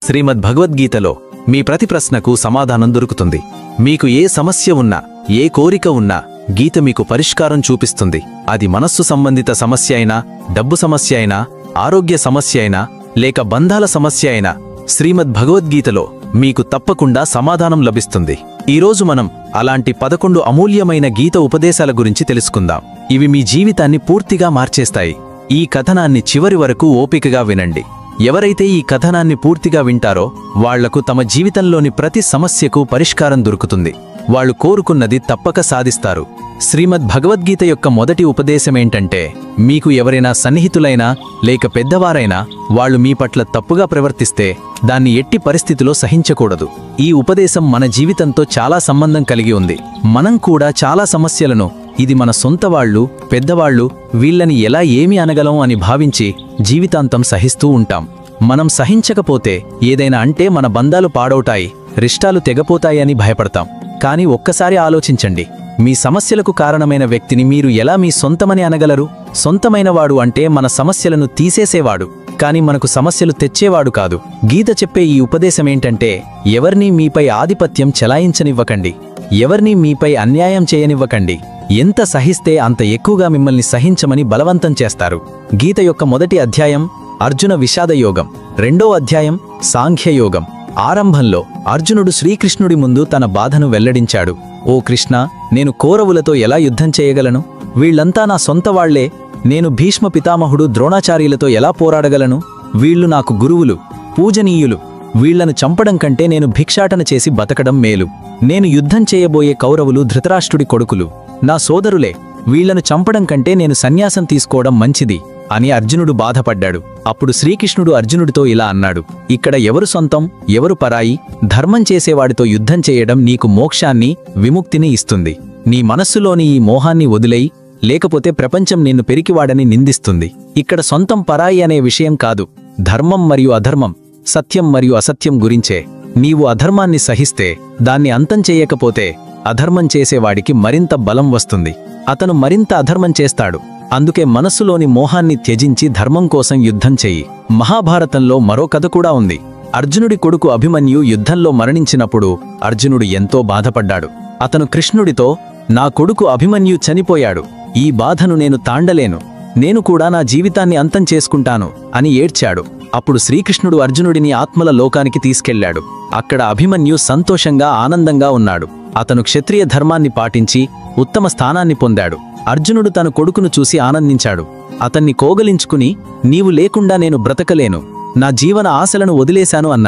శ్రీమద్ భగవద్గీతలో మీ ప్రతి ప్రశ్నకు సమాధానం దొరుకుతుంది. మీకు ఏ సమస్య ఉన్నా, ఏ కోరిక ఉన్నా గీత మీకు పరిష్కారం చూపిస్తుంది. అది మనస్సు సంబంధిత సమస్య అయినా, డబ్బు సమస్య అయినా, ఆరోగ్య సమస్య అయినా, లేక బంధాల సమస్య అయినా శ్రీమద్ భగవద్గీతలో మీకు తప్పకుండా సమాధానం లభిస్తుంది. ఈరోజు మనం అలాంటి 11 అమూల్యమైన గీత ఉపదేశాల గురించి తెలుసుకుందాం. ఇవి మీ జీవితాన్ని పూర్తిగా మార్చేస్తాయి. ఈ కథనాన్ని చివరి వరకు ఓపికగా వినండి. ఎవరైతే ఈ కథనాన్ని పూర్తిగా వింటారో వాళ్లకు తమ జీవితంలోని ప్రతి సమస్యకు పరిష్కారం దొరుకుతుంది. వాళ్ళు కోరుకున్నది తప్పక సాధిస్తారు. శ్రీమద్ భగవద్గీత యొక్క మొదటి ఉపదేశమేంటంటే, మీకు ఎవరైనా సన్నిహితులైనా లేక పెద్దవారైనా వాళ్ళు మీ పట్ల తప్పుగా ప్రవర్తిస్తే దాన్ని ఎట్టి పరిస్థితిలో సహించకూడదు. ఈ ఉపదేశం మన జీవితంతో చాలా సంబంధం కలిగి ఉంది. మనం కూడా చాలా సమస్యలను ఇది మన సొంత వాళ్ళు, పెద్దవాళ్ళు, వీళ్ళని ఎలా ఏమి అనగలం అని భావించి జీవితాంతం సహిస్తూ ఉంటాం. మనం సహించకపోతే ఏదైనా అంటే మన బంధాలు పాడవుతాయి, రిష్టాలు తెగపోతాయని భయపడతాం. కానీ ఒక్కసారి ఆలోచించండి, మీ సమస్యలకు కారణమైన వ్యక్తిని మీరు ఎలా మీ సొంతమని అనగలరు? సొంతమైనవాడు అంటే మన సమస్యలను తీసేసేవాడు, కాని మనకు సమస్యలు తెచ్చేవాడు కాదు. గీత చెప్పే ఈ ఉపదేశమేంటంటే, ఎవరినీ మీపై ఆధిపత్యం చెలాయించనివ్వకండి, ఎవరినీ మీపై అన్యాయం చేయనివ్వకండి. ఎంత సహిస్తే అంత ఎక్కువగా మిమ్మల్ని సహించమని బలవంతం చేస్తారు. గీత యొక్క మొదటి అధ్యాయం అర్జున విషాదయోగం, రెండో అధ్యాయం సాంఖ్యయోగం. ఆరంభంలో అర్జునుడు శ్రీకృష్ణుడి ముందు తన బాధను వెల్లడించాడు. ఓ కృష్ణ, నేను కౌరవులతో ఎలా యుద్ధం చేయగలను? వీళ్లంతా నా సొంత వాళ్లే. నేను భీష్మ పితామహుడు ద్రోణాచార్యులతో ఎలా పోరాడగలను? వీళ్లు నాకు గురువులు, పూజనీయులు. వీళ్లను చంపడం కంటే నేను భిక్షాటన చేసి బతకడం మేలు. నేను యుద్ధం చేయబోయే కౌరవులు ధృతరాష్ట్రుడి కొడుకులు, నా సోదరులే. వీళ్లను చంపడం కంటే నేను సన్యాసం తీసుకోవడం మంచిది అని అర్జునుడు బాధపడ్డాడు. అప్పుడు శ్రీకృష్ణుడు అర్జునుడితో ఇలా అన్నాడు, ఇక్కడ ఎవరు సొంతం, ఎవరు పరాయి? ధర్మం చేసేవాడితో యుద్ధం చేయడం నీకు మోక్షాన్ని, విముక్తిని ఇస్తుంది. నీ మనస్సులోని ఈ మోహాన్ని వదిలేయి, లేకపోతే ప్రపంచం నిన్ను పెరికివాడని నిందిస్తుంది. ఇక్కడ సొంతం పరాయి అనే విషయం కాదు, ధర్మం మరియు అధర్మం, సత్యం మరియు అసత్యం గురించే. నీవు అధర్మాన్ని సహిస్తే, దాన్ని అంతం చేయకపోతే అధర్మం చేసేవాడికి మరింత బలం వస్తుంది. అతను మరింత అధర్మం చేస్తాడు. అందుకే మనస్సులోని మోహాన్ని త్యజించి ధర్మం కోసం యుద్ధం చెయ్యి. మహాభారతంలో మరో కథ కూడా ఉంది. అర్జునుడి కొడుకు అభిమన్యు యుద్ధంలో మరణించినప్పుడు అర్జునుడు ఎంతో బాధపడ్డాడు. అతను కృష్ణుడితో, నా కొడుకు అభిమన్యు చనిపోయాడు, ఈ బాధను నేను తాండలేను, నేను కూడా నా జీవితాన్ని అంతం చేసుకుంటాను అని ఏడ్చాడు. అప్పుడు శ్రీకృష్ణుడు అర్జునుడిని ఆత్మల లోకానికి తీసుకెళ్లాడు. అక్కడ అభిమన్యు సంతోషంగా, ఆనందంగా ఉన్నాడు. అతను క్షత్రియ ధర్మాన్ని పాటించి ఉత్తమ స్థానాన్ని పొందాడు. అర్జునుడు తన కొడుకును చూసి ఆనందించాడు. అతన్ని కోగలించుకుని, నీవు లేకుండా నేను బ్రతకలేను, నా జీవన ఆశలను వదిలేశాను అన్నాడు.